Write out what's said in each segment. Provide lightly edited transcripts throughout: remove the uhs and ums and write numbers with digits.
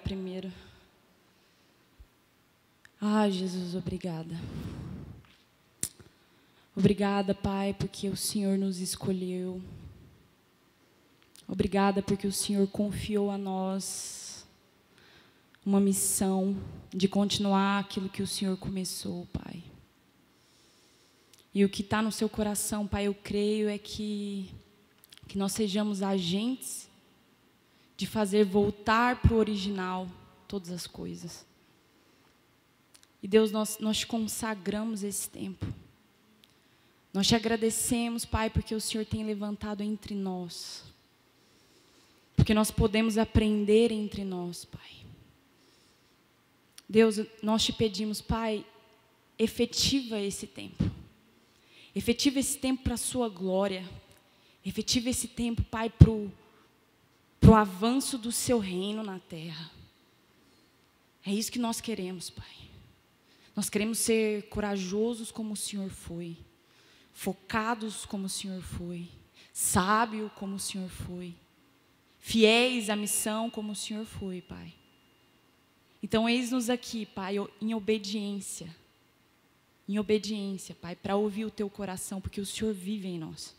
primeiro. Ah, Jesus, obrigada. Obrigada, Pai, porque o Senhor nos escolheu. Obrigada porque o Senhor confiou a nós uma missão de continuar aquilo que o Senhor começou, Pai. E o que está no seu coração, Pai, eu creio é que nós sejamos agentes de fazer voltar para o original todas as coisas. E Deus, nós te consagramos esse tempo. Nós te agradecemos, Pai, porque o Senhor tem levantado entre nós. Porque nós podemos aprender entre nós, Pai. Deus, nós te pedimos, Pai, efetiva esse tempo. Efetiva esse tempo para a sua glória. Efetiva esse tempo, Pai, para o avanço do seu reino na terra. É isso que nós queremos, Pai. Nós queremos ser corajosos como o Senhor foi. Focados como o Senhor foi. Sábio como o Senhor foi. Fiéis à missão como o Senhor foi, Pai. Então, eis-nos aqui, Pai, em obediência. Em obediência, Pai, para ouvir o teu coração, porque o Senhor vive em nós.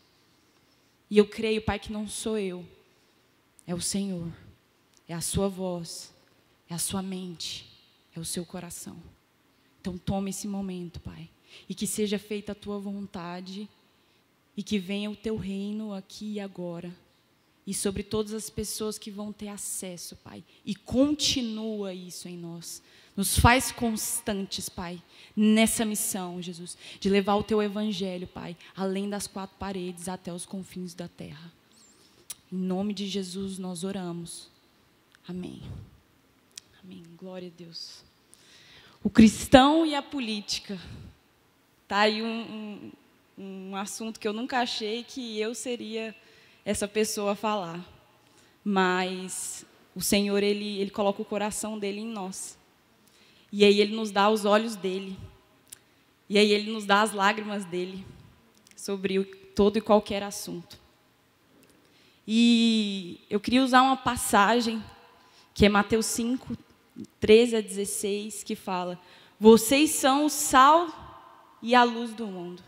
E eu creio, Pai, que não sou eu. É o Senhor. É a sua voz. É a sua mente. É o seu coração. Então, tome esse momento, Pai. E que seja feita a tua vontade. E que venha o teu reino aqui e agora. E sobre todas as pessoas que vão ter acesso, Pai. E continua isso em nós. Nos faz constantes, Pai, nessa missão, Jesus, de levar o teu evangelho, Pai, além das 4 paredes, até os confins da terra. Em nome de Jesus nós oramos. Amém. Amém. Glória a Deus. O cristão e a política. Tá aí um assunto que eu nunca achei que eu seria essa pessoa a falar. Mas o Senhor, Ele coloca o coração dele em nós. E aí Ele nos dá os olhos dele. E aí Ele nos dá as lágrimas dele. Sobre todo e qualquer assunto. E eu queria usar uma passagem, que é Mateus 5, 13 a 16, que fala: vocês são o sal e a luz do mundo.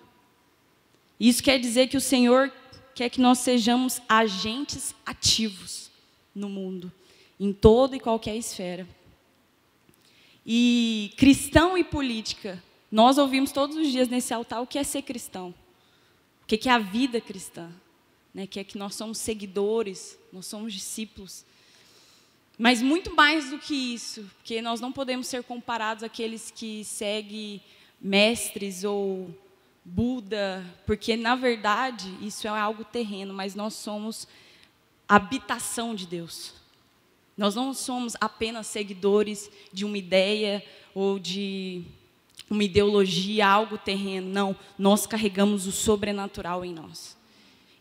Isso quer dizer que o Senhor quer que nós sejamos agentes ativos no mundo, em toda e qualquer esfera. E cristão e política, nós ouvimos todos os dias nesse altar o que é ser cristão, o que é a vida cristã, né? Que é que nós somos seguidores, nós somos discípulos. Mas muito mais do que isso, porque nós não podemos ser comparados àqueles que seguem mestres ou Buda, porque na verdade isso é algo terreno, mas nós somos habitação de Deus. Nós não somos apenas seguidores de uma ideia ou de uma ideologia, algo terreno. Não, nós carregamos o sobrenatural em nós.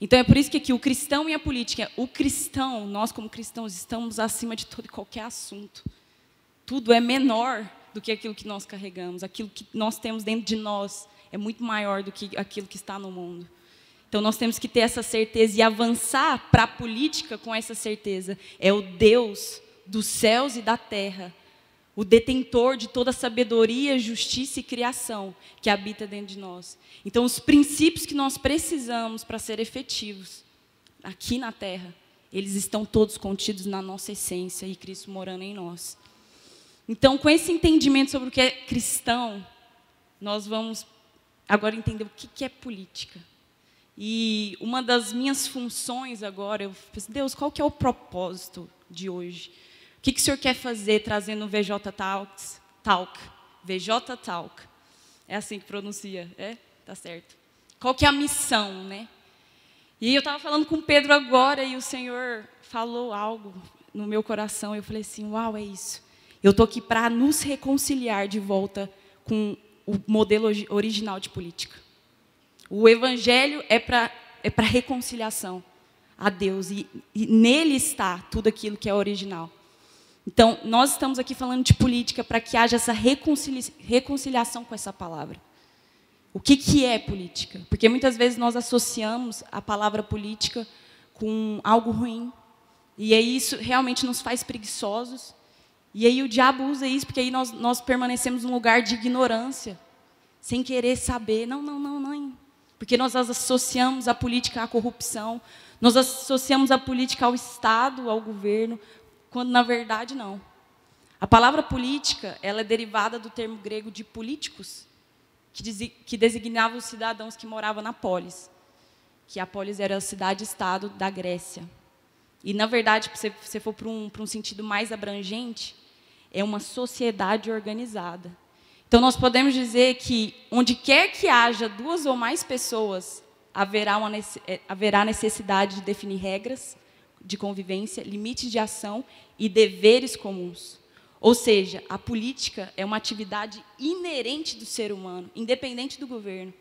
Então é por isso que aqui o cristão e a política, o cristão, nós como cristãos estamos acima de todo e qualquer assunto. Tudo é menor do que aquilo que nós carregamos, aquilo que nós temos dentro de nós é muito maior do que aquilo que está no mundo. Então nós temos que ter essa certeza e avançar para a política com essa certeza. É o Deus dos céus e da terra, o detentor de toda sabedoria, justiça e criação que habita dentro de nós. Então os princípios que nós precisamos para ser efetivos aqui na terra, eles estão todos contidos na nossa essência e Cristo morando em nós. Então, com esse entendimento sobre o que é cristão, nós vamos agora entender o que é política. E uma das minhas funções agora, eu pensei, Deus, qual que é o propósito de hoje? O que o Senhor quer fazer trazendo o VJ Talk? VJ Talk. É assim que pronuncia, é? Tá certo. Qual que é a missão, né? E eu estava falando com o Pedro agora e o Senhor falou algo no meu coração. Eu falei assim, uau, é isso. Eu estou aqui para nos reconciliar de volta com o modelo original de política. O evangelho é para reconciliação a Deus. E nele está tudo aquilo que é original. Então, nós estamos aqui falando de política para que haja essa reconciliação com essa palavra. O que é política? Porque muitas vezes nós associamos a palavra política com algo ruim. E aí isso realmente nos faz preguiçosos E aí o diabo usa isso, porque aí nós permanecemos num lugar de ignorância, sem querer saber. Não, não, não, não. Porque nós associamos a política à corrupção, nós associamos a política ao Estado, ao governo, quando na verdade não. A palavra política, ela é derivada do termo grego de políticos, que designava os cidadãos que moravam na polis, que a polis era a cidade-estado da Grécia. E, na verdade, se você for para um sentido mais abrangente, é uma sociedade organizada. Então, nós podemos dizer que, onde quer que haja duas ou mais pessoas, haverá necessidade de definir regras de convivência, limites de ação e deveres comuns. Ou seja, a política é uma atividade inerente do ser humano, independente do governo.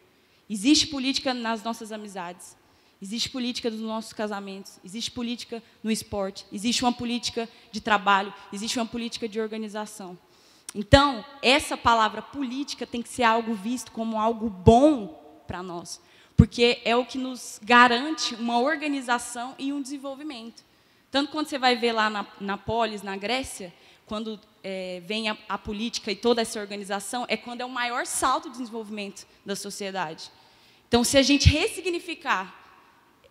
Existe política nas nossas amizades, existe política nos nossos casamentos, existe política no esporte, existe uma política de trabalho, existe uma política de organização. Então, essa palavra política tem que ser algo visto como algo bom para nós, porque é o que nos garante uma organização e um desenvolvimento. Tanto quando você vai ver lá na polis, na Grécia, quando vem a política e toda essa organização, é quando é o maior salto de desenvolvimento da sociedade. Então, se a gente ressignificar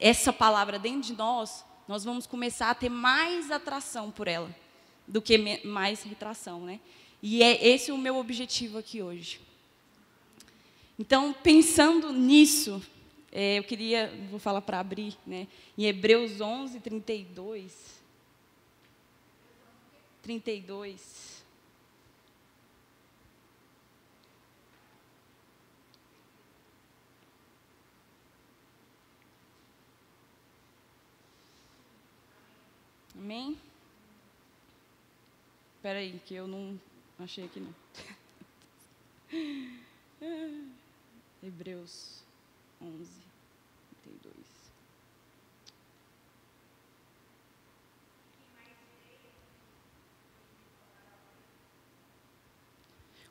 essa palavra dentro de nós vamos começar a ter mais atração por ela, do que mais retração, né? E é esse o meu objetivo aqui hoje. Então, pensando nisso, vou falar para abrir, né? Em Hebreus 11, 32. Amém? Espera aí, que eu não achei aqui não. Hebreus 11, 32.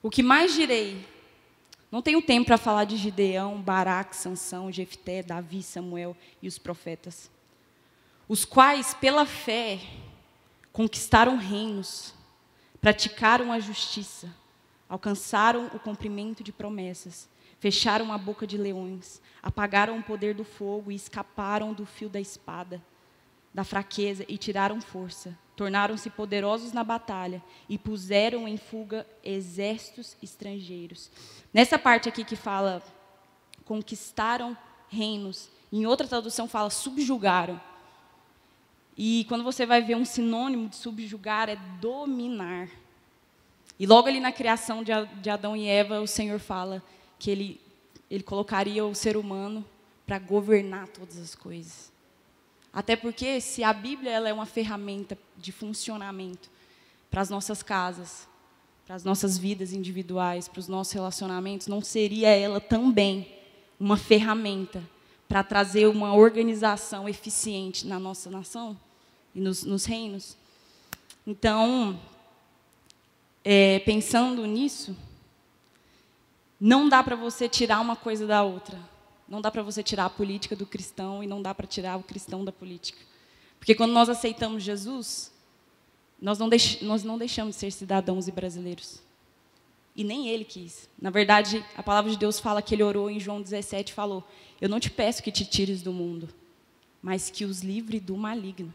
O que mais direi? Não tenho tempo para falar de Gideão, Baraque, Sansão, Jefté, Davi, Samuel e os profetas, os quais, pela fé, conquistaram reinos, praticaram a justiça, alcançaram o cumprimento de promessas, fecharam a boca de leões, apagaram o poder do fogo e escaparam do fio da espada, da fraqueza e tiraram força. Tornaram-se poderosos na batalha e puseram em fuga exércitos estrangeiros. Nessa parte aqui que fala conquistaram reinos, em outra tradução fala subjugaram. E quando você vai ver um sinônimo de subjugar, é dominar. E logo ali na criação de Adão e Eva, o Senhor fala que ele colocaria o ser humano para governar todas as coisas. Até porque, se a Bíblia ela é uma ferramenta de funcionamento para as nossas casas, para as nossas vidas individuais, para os nossos relacionamentos, não seria ela também uma ferramenta para trazer uma organização eficiente na nossa nação e nos reinos? Então, pensando nisso, não dá para você tirar uma coisa da outra. Não dá para você tirar a política do cristão e não dá para tirar o cristão da política. Porque quando nós aceitamos Jesus, nós não deixamos de ser cidadãos e brasileiros. E nem ele quis. Na verdade, a palavra de Deus fala que ele orou em João 17 e falou: eu não te peço que te tires do mundo, mas que os livre do maligno.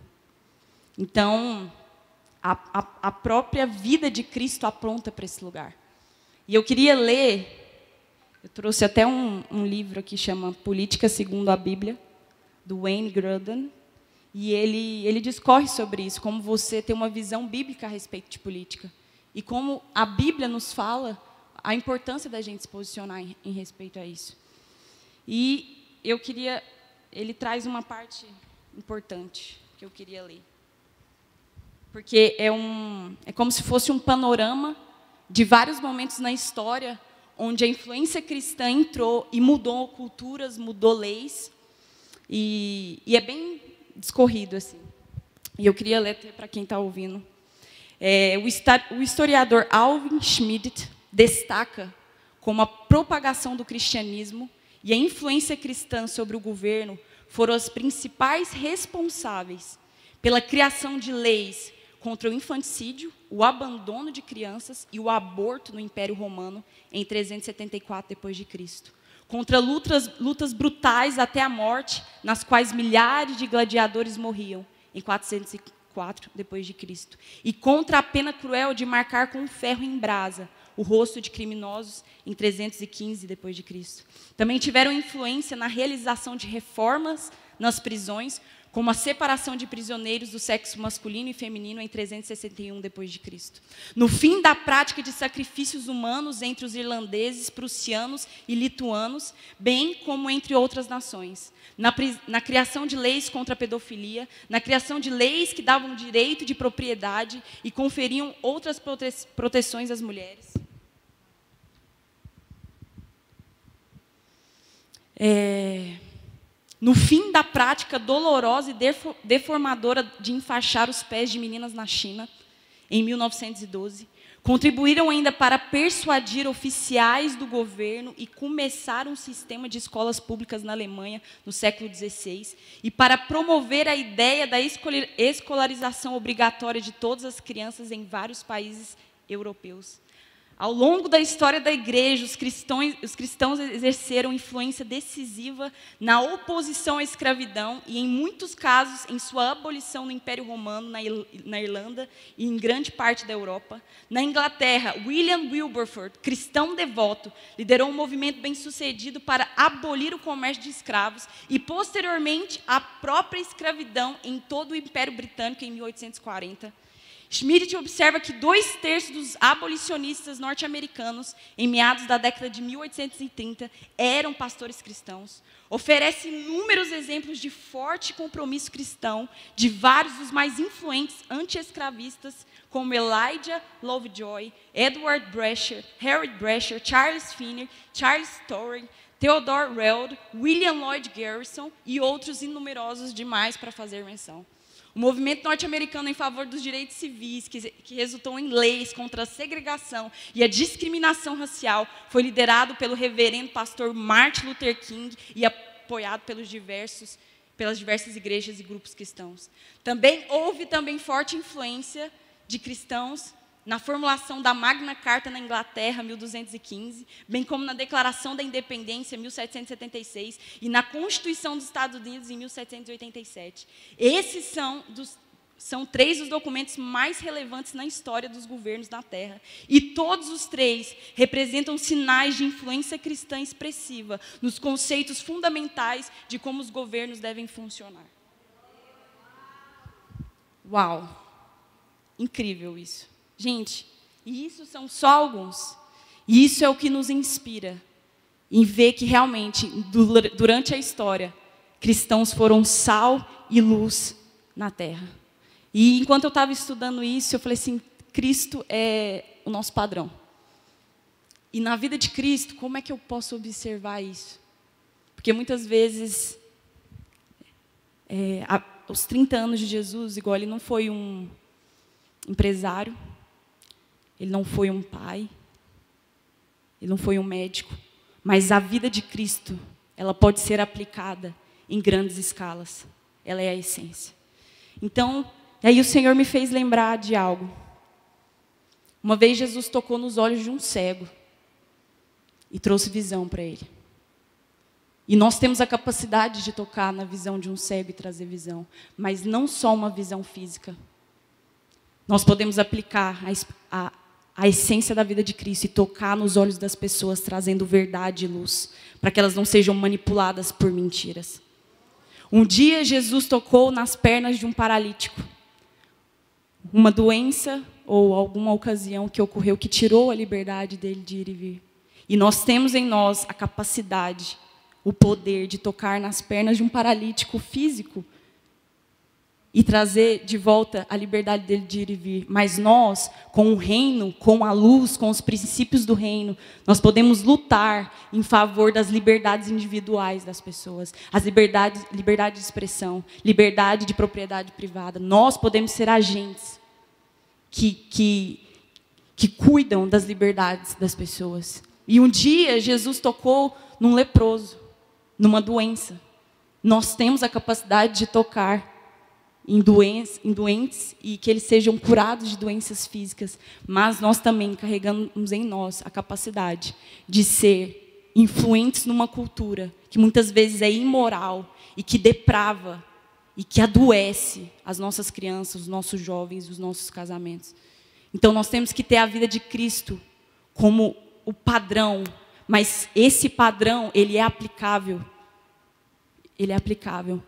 Então, a própria vida de Cristo aponta para esse lugar. E eu queria ler... Eu trouxe até um livro aqui, chama Política Segundo a Bíblia, do Wayne Grudem, e ele discorre sobre isso, como você tem uma visão bíblica a respeito de política, e como a Bíblia nos fala a importância da gente se posicionar em respeito a isso. E ele traz uma parte importante que eu queria ler, porque é como se fosse um panorama de vários momentos na história onde a influência cristã entrou e mudou culturas, mudou leis, e é bem discorrido assim. E eu queria ler para quem está ouvindo. O historiador Alvin Schmidt destaca como a propagação do cristianismo e a influência cristã sobre o governo foram as principais responsáveis pela criação de leis contra o infanticídio, o abandono de crianças e o aborto no Império Romano em 374 d.C. Contra lutas brutais até a morte, nas quais milhares de gladiadores morriam em 404 d.C. E contra a pena cruel de marcar com um ferro em brasa o rosto de criminosos em 315 d.C. Também tiveram influência na realização de reformas nas prisões, como a separação de prisioneiros do sexo masculino e feminino em 361 d.C. No fim da prática de sacrifícios humanos entre os irlandeses, prussianos e lituanos, bem como entre outras nações. Na criação de leis contra a pedofilia, na criação de leis que davam direito de propriedade e conferiam outras proteções às mulheres. No fim da prática dolorosa e deformadora de enfaixar os pés de meninas na China, em 1912, contribuíram ainda para persuadir oficiais do governo e começar um sistema de escolas públicas na Alemanha no século XVI, e para promover a ideia da escolarização obrigatória de todas as crianças em vários países europeus. Ao longo da história da igreja, os cristãos exerceram influência decisiva na oposição à escravidão e, em muitos casos, em sua abolição no Império Romano, na Irlanda e em grande parte da Europa. Na Inglaterra, William Wilberforce, cristão devoto, liderou um movimento bem-sucedido para abolir o comércio de escravos e, posteriormente, a própria escravidão em todo o Império Britânico em 1840. Schmidt observa que 2/3 dos abolicionistas norte-americanos, em meados da década de 1830, eram pastores cristãos. Oferece inúmeros exemplos de forte compromisso cristão de vários dos mais influentes anti-escravistas, como Elijah Lovejoy, Edward Brecher, Harry Brecher, Charles Finney, Charles Torrey, Theodore Weld, William Lloyd Garrison e outros inumerosos demais para fazer menção. O movimento norte-americano em favor dos direitos civis, que resultou em leis contra a segregação e a discriminação racial, foi liderado pelo reverendo pastor Martin Luther King e apoiado pelas diversas igrejas e grupos cristãos. Houve forte influência de cristãos na formulação da Magna Carta na Inglaterra, 1215, bem como na Declaração da Independência, 1776, e na Constituição dos Estados Unidos, em 1787. Esses são 3 dos documentos mais relevantes na história dos governos na Terra. E todos os 3 representam sinais de influência cristã expressiva nos conceitos fundamentais de como os governos devem funcionar. Uau! Incrível isso. Gente, e isso são só alguns. E isso é o que nos inspira em ver que realmente, durante a história, cristãos foram sal e luz na terra. E enquanto eu estava estudando isso, eu falei assim, Cristo é o nosso padrão. E na vida de Cristo, como é que eu posso observar isso? Porque muitas vezes, aos 30 anos de Jesus, igual ele não foi um empresário, ele não foi um pai, ele não foi um médico, mas a vida de Cristo, ela pode ser aplicada em grandes escalas. Ela é a essência. Então, aí o Senhor me fez lembrar de algo. Uma vez Jesus tocou nos olhos de um cego e trouxe visão para ele. E nós temos a capacidade de tocar na visão de um cego e trazer visão, mas não só uma visão física. Nós podemos aplicar a essência da vida de Cristo e tocar nos olhos das pessoas, trazendo verdade e luz, para que elas não sejam manipuladas por mentiras. Um dia, Jesus tocou nas pernas de um paralítico. Uma doença ou alguma ocasião que ocorreu que tirou a liberdade dele de ir e vir. E nós temos em nós a capacidade, o poder de tocar nas pernas de um paralítico físico e trazer de volta a liberdade dele de ir e vir. Mas nós, com o reino, com a luz, com os princípios do reino, nós podemos lutar em favor das liberdades individuais das pessoas, as liberdade de expressão, liberdade de propriedade privada. Nós podemos ser agentes que cuidam das liberdades das pessoas. E um dia Jesus tocou num leproso, numa doença. Nós temos a capacidade de tocar em doentes e que eles sejam curados de doenças físicas, mas nós também carregamos em nós a capacidade de ser influentes numa cultura que muitas vezes é imoral e que deprava e que adoece as nossas crianças, os nossos jovens, os nossos casamentos. Então nós temos que ter a vida de Cristo como o padrão, mas esse padrão, ele é aplicável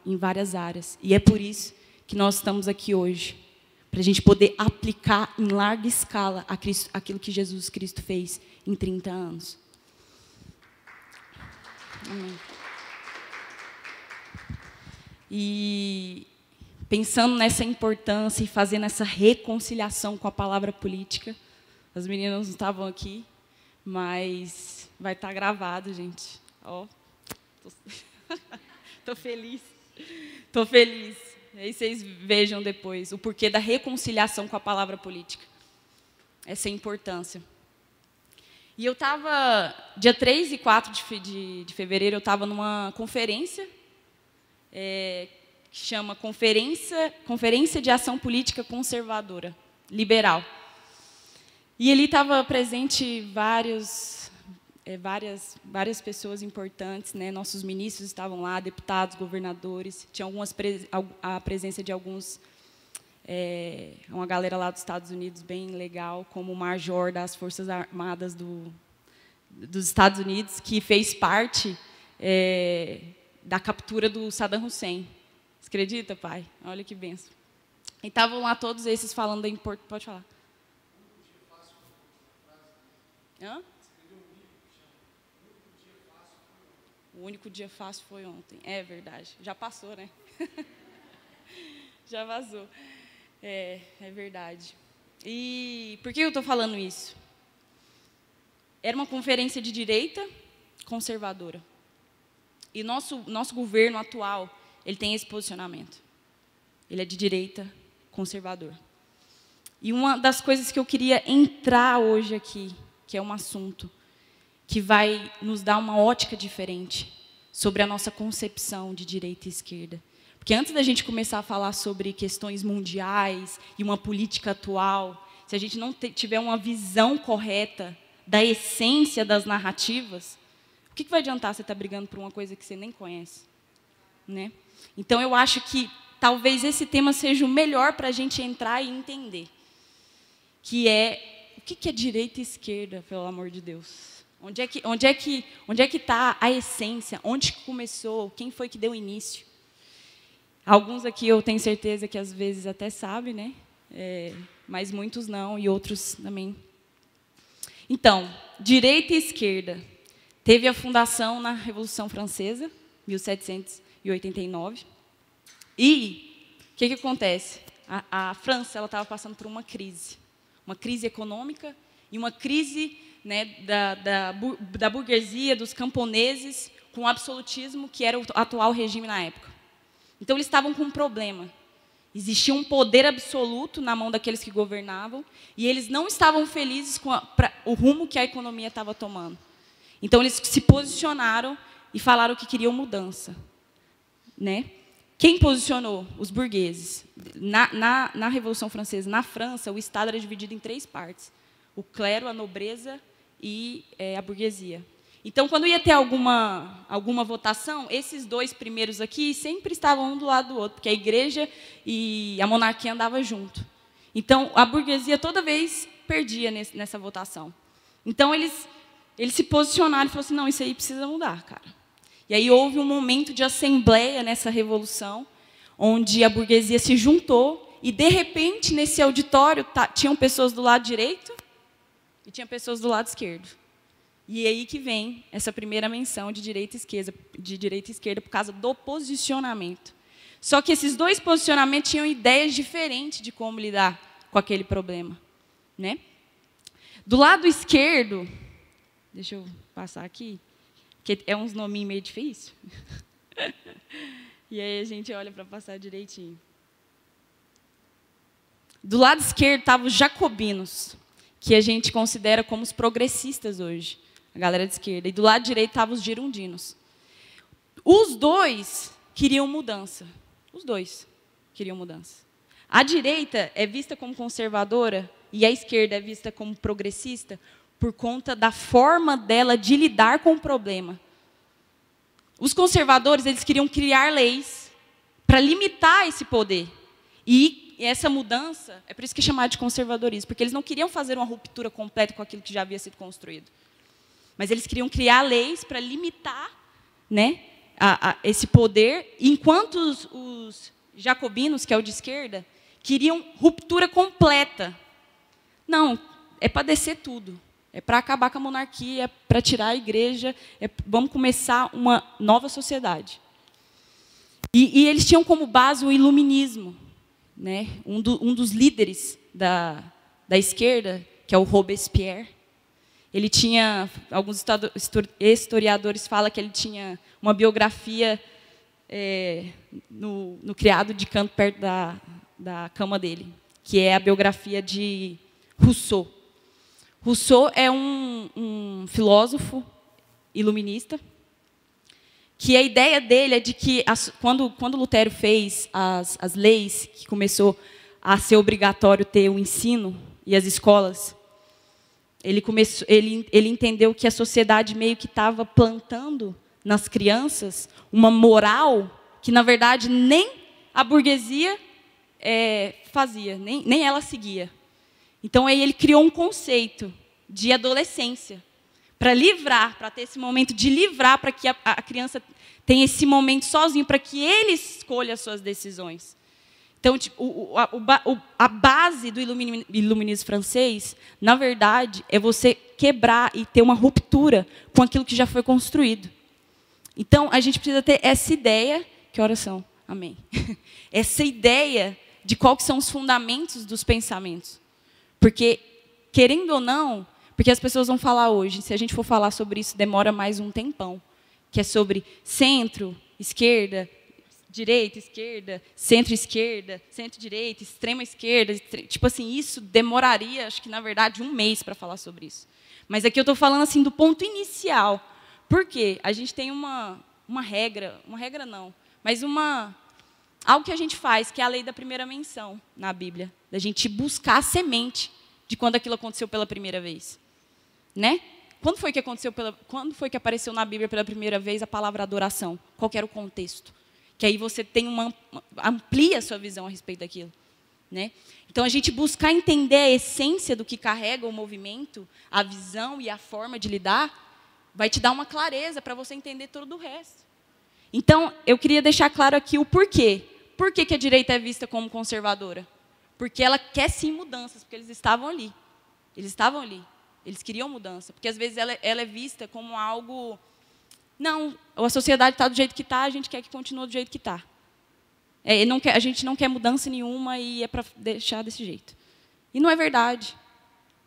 em várias áreas. E é por isso que nós estamos aqui hoje, para a gente poder aplicar em larga escala aquilo que Jesus Cristo fez em 30 anos. Amém. E pensando nessa importância e fazendo essa reconciliação com a palavra política, as meninas não estavam aqui, mas vai estar gravado, gente. Ó, tô feliz. Tô feliz. Aí vocês vejam depois o porquê da reconciliação com a palavra política. Essa importância. E eu estava, dia 3 e 4 de fevereiro, eu estava numa conferência, que chama Conferência de Ação Política Conservadora, Liberal. E ali estava presente várias pessoas importantes, né? Nossos ministros estavam lá, deputados, governadores, tinha a presença de alguns, uma galera lá dos Estados Unidos bem legal, como o major das Forças Armadas dos Estados Unidos, que fez parte da captura do Saddam Hussein. Você acredita, pai? Olha que benção. E estavam lá todos esses falando da importância. Pode falar. Hã? O único dia fácil foi ontem. É verdade. Já passou, né? Já vazou. É verdade. E por que eu estou falando isso? Era uma conferência de direita conservadora. E nosso governo atual, ele tem esse posicionamento. Ele é de direita conservador. E uma das coisas que eu queria entrar hoje aqui, que é um assunto que vai nos dar uma ótica diferente sobre a nossa concepção de direita e esquerda. Porque antes da gente começar a falar sobre questões mundiais e uma política atual, se a gente não tiver uma visão correta da essência das narrativas, o que vai adiantar você estar brigando por uma coisa que você nem conhece? Né? Então, eu acho que talvez esse tema seja o melhor para a gente entrar e entender, que é o que é direita e esquerda, pelo amor de Deus. Onde é que está a essência? Onde começou? Quem foi que deu início? Alguns aqui eu tenho certeza que às vezes até sabem, né? Mas muitos não, e outros também. Então, direita e esquerda. Teve a fundação na Revolução Francesa, 1789. E o que acontece? A França estava passando por uma crise econômica e uma crise, né, da burguesia, dos camponeses, com o absolutismo, que era o atual regime na época. Então, eles estavam com um problema. Existia um poder absoluto na mão daqueles que governavam, e eles não estavam felizes com o rumo que a economia estava tomando. Então, eles se posicionaram e falaram que queriam mudança. Né? Quem posicionou? Os burgueses. Na Revolução Francesa, na França, o Estado era dividido em 3 partes. O clero, a nobreza e a burguesia. Então, quando ia ter alguma votação, esses 2 primeiros aqui sempre estavam um do lado do outro, porque a igreja e a monarquia andavam junto. Então, a burguesia toda vez perdia nessa votação. Então, eles se posicionaram e falaram assim, não, isso aí precisa mudar, cara. E aí houve um momento de assembleia nessa revolução, onde a burguesia se juntou e, de repente, nesse auditório, tinham pessoas do lado direito e tinha pessoas do lado esquerdo. E é aí que vem essa primeira menção de direita e esquerda por causa do posicionamento. Só que esses 2 posicionamentos tinham ideias diferentes de como lidar com aquele problema. Né? Do lado esquerdo, deixa eu passar aqui, que é uns nominhos meio difíceis. E aí a gente olha para passar direitinho. Do lado esquerdo estavam os jacobinos, que a gente considera como os progressistas hoje, a galera de esquerda. E do lado direito estavam os girondinos. Os 2 queriam mudança. Os 2. queriam mudança. A direita é vista como conservadora e a esquerda é vista como progressista por conta da forma dela de lidar com o problema. Os conservadores, eles queriam criar leis para limitar esse poder. E essa mudança, é por isso que é chamado de conservadorismo, porque eles não queriam fazer uma ruptura completa com aquilo que já havia sido construído. Mas eles queriam criar leis para limitar, né, esse poder, enquanto os jacobinos, que é o de esquerda, queriam ruptura completa. Não, é para descer tudo. É para acabar com a monarquia, é para tirar a igreja, vamos começar uma nova sociedade. E eles tinham como base o iluminismo. Né? Um dos líderes da esquerda, que é o Robespierre, ele tinha, alguns historiadores falam que ele tinha uma biografia no criado de canto perto da cama dele, que é a biografia de Rousseau. Rousseau é um filósofo iluminista, que a ideia dele é de que, quando Lutero fez as leis, que começou a ser obrigatório ter o ensino e as escolas, ele entendeu que a sociedade meio que estava plantando nas crianças uma moral que, na verdade, nem a burguesia fazia, nem ela seguia. Então, aí ele criou um conceito de adolescência, para ter esse momento de livrar, para que a criança tenha esse momento sozinho, para que ele escolha as suas decisões. Então, tipo, a base do iluminismo francês, na verdade, é você quebrar e ter uma ruptura com aquilo que já foi construído. Então, a gente precisa ter essa ideia, que oração, amém. Essa ideia de quais são os fundamentos dos pensamentos. Porque, querendo ou não, porque as pessoas vão falar hoje, se a gente for falar sobre isso, demora mais um tempão, que é sobre centro, esquerda, direita, centro-esquerda, centro-direita, extrema-esquerda. Tipo assim, isso demoraria, acho que, na verdade, um mês para falar sobre isso. Mas aqui eu estou falando assim do ponto inicial. Por quê? A gente tem uma regra não, mas algo que a gente faz, que é a lei da primeira menção na Bíblia, da gente buscar a semente de quando aquilo aconteceu pela primeira vez. Né? Quando foi que apareceu na Bíblia pela primeira vez a palavra adoração? Qual que era o contexto? Que aí você tem amplia a sua visão a respeito daquilo. Né? Então, a gente buscar entender a essência do que carrega o movimento, a visão e a forma de lidar, vai te dar uma clareza para você entender todo o resto. Então, eu queria deixar claro aqui o porquê. Por que a direita é vista como conservadora? Porque ela quer sim mudanças, porque eles estavam ali. Eles queriam mudança. Porque, às vezes, ela é vista como algo... Não, a sociedade está do jeito que está, a gente quer que continue do jeito que está. A gente não quer mudança nenhuma e é para deixar desse jeito. E não é verdade.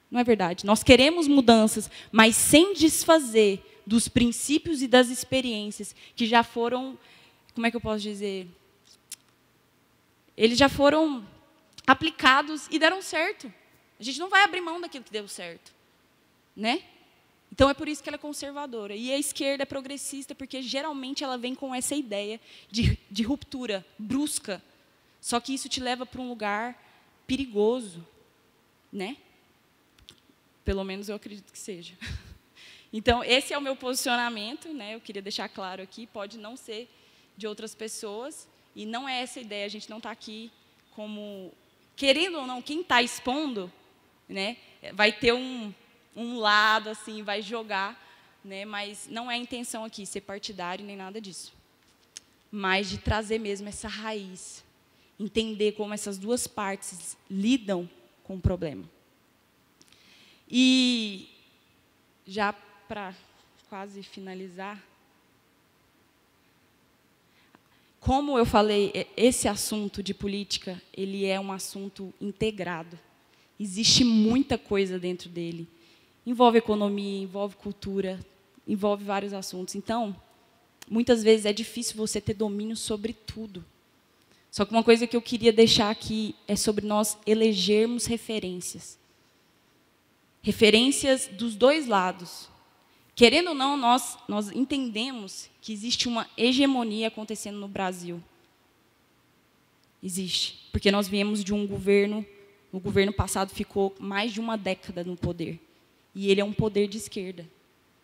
Não é verdade. Nós queremos mudanças, mas sem desfazer dos princípios e das experiências que já foram... Como é que eu posso dizer? Eles já foram aplicados e deram certo. A gente não vai abrir mão daquilo que deu certo. Né? Então, é por isso que ela é conservadora. E a esquerda é progressista, porque, geralmente, ela vem com essa ideia de ruptura brusca. Só que isso te leva para um lugar perigoso. Né? Pelo menos eu acredito que seja. Então, esse é o meu posicionamento. Né? Eu queria deixar claro aqui. Pode não ser de outras pessoas. E não é essa a ideia. A gente não está aqui como... Querendo ou não, quem está expondo, né, vai ter um lado, assim, vai jogar, né, mas não é a intenção aqui ser partidário nem nada disso. Mas de trazer mesmo essa raiz, entender como essas duas partes lidam com o problema. E, já para quase finalizar, como eu falei, esse assunto de política, ele é um assunto integrado. Existe muita coisa dentro dele. Envolve economia, envolve cultura, envolve vários assuntos. Então, muitas vezes é difícil você ter domínio sobre tudo. Só que uma coisa que eu queria deixar aqui é sobre nós elegermos referências. Referências dos dois lados. Querendo ou não, nós entendemos que existe uma hegemonia acontecendo no Brasil. Existe. Porque nós viemos de um governo, o governo passado ficou mais de uma década no poder. E ele é um poder de esquerda.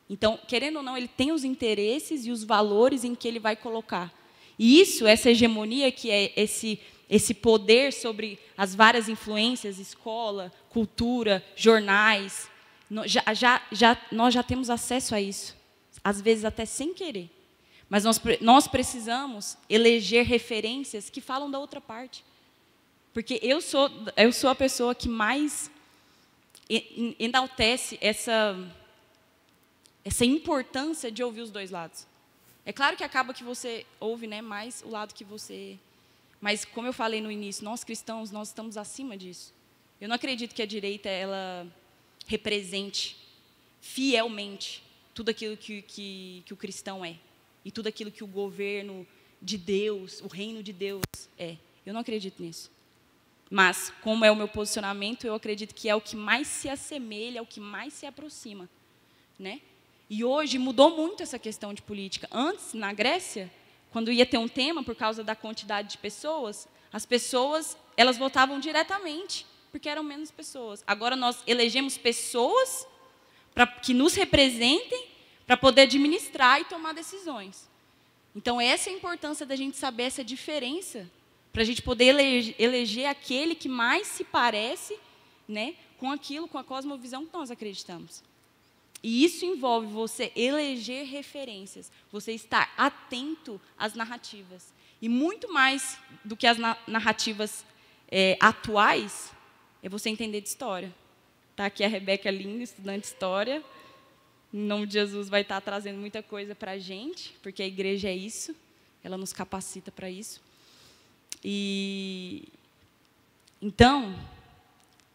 Então, querendo ou não, ele tem os interesses e os valores em que ele vai colocar. E isso, essa hegemonia, que é esse poder sobre as várias influências, escola, cultura, jornais, nós já temos acesso a isso, às vezes até sem querer. Mas nós precisamos eleger referências que falam da outra parte. Porque eu sou a pessoa que mais enaltece essa importância de ouvir os dois lados. É claro que acaba que você ouve, né, mais o lado que você... Mas, como eu falei no início, nós cristãos, nós estamos acima disso. Eu não acredito que a direita ela represente fielmente tudo aquilo que o cristão é. E tudo aquilo que o governo de Deus, o reino de Deus é. Eu não acredito nisso. Mas, como é o meu posicionamento, eu acredito que é o que mais se assemelha, é o que mais se aproxima, né? E hoje mudou muito essa questão de política. Antes, na Grécia, quando ia ter um tema, por causa da quantidade de pessoas, as pessoas, elas votavam diretamente, porque eram menos pessoas. Agora, nós elegemos pessoas que nos representem, para poder administrar e tomar decisões. Então, essa é a importância da gente saber essa diferença, para a gente poder eleger aquele que mais se parece, né, com aquilo, com a cosmovisão que nós acreditamos. E isso envolve você eleger referências, você estar atento às narrativas. E muito mais do que as narrativas atuais, é você entender de história. Está aqui a Rebeca Linda, estudante de história. Em nome de Jesus vai estar trazendo muita coisa para a gente, porque a igreja é isso, ela nos capacita para isso. E então,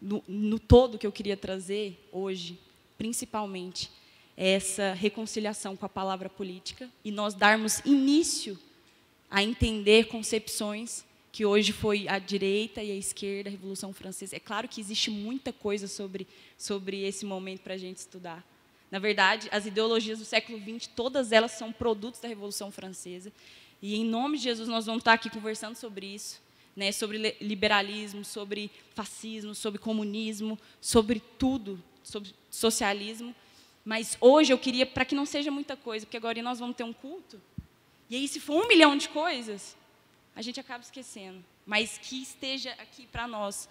no todo que eu queria trazer hoje, principalmente, é essa reconciliação com a palavra política e nós darmos início a entender concepções que hoje foi a direita e a esquerda, a Revolução Francesa. É claro que existe muita coisa sobre esse momento para a gente estudar. Na verdade, as ideologias do século XX, todas elas são produtos da Revolução Francesa. E, em nome de Jesus, nós vamos estar aqui conversando sobre isso, né, sobre liberalismo, sobre fascismo, sobre comunismo, sobre tudo, sobre socialismo. Mas hoje eu queria, para que não seja muita coisa, porque agora nós vamos ter um culto, e aí se for 1 milhão de coisas, a gente acaba esquecendo. Mas que esteja aqui para nós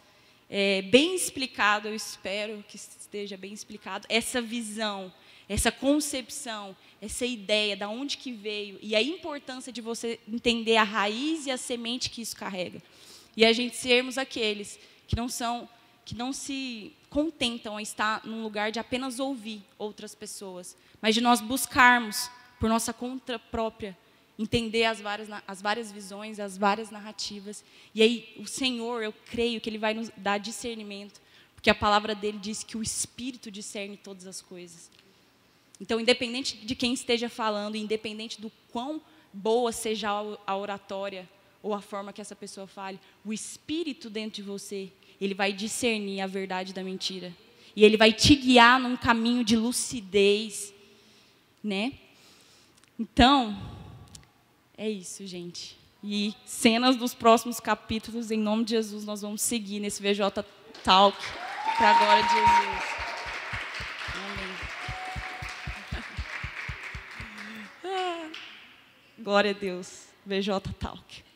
bem explicado, eu espero que esteja bem explicado, essa visão, essa concepção, essa ideia, de onde que veio, e a importância de você entender a raiz e a semente que isso carrega. E a gente sermos aqueles que não se contentam a estar num lugar de apenas ouvir outras pessoas, mas de nós buscarmos, por nossa conta própria, entender as várias visões, as várias narrativas. E aí, o Senhor, eu creio que Ele vai nos dar discernimento, porque a palavra dEle diz que o Espírito discerne todas as coisas. Então, independente de quem esteja falando, independente do quão boa seja a oratória ou a forma que essa pessoa fale, o Espírito dentro de você, ele vai discernir a verdade da mentira. E ele vai te guiar num caminho de lucidez, né? Então, é isso, gente. E cenas dos próximos capítulos, em nome de Jesus, nós vamos seguir nesse VJ Talk, para a glória de Jesus. Amém. Glória a Deus. VJ Talk.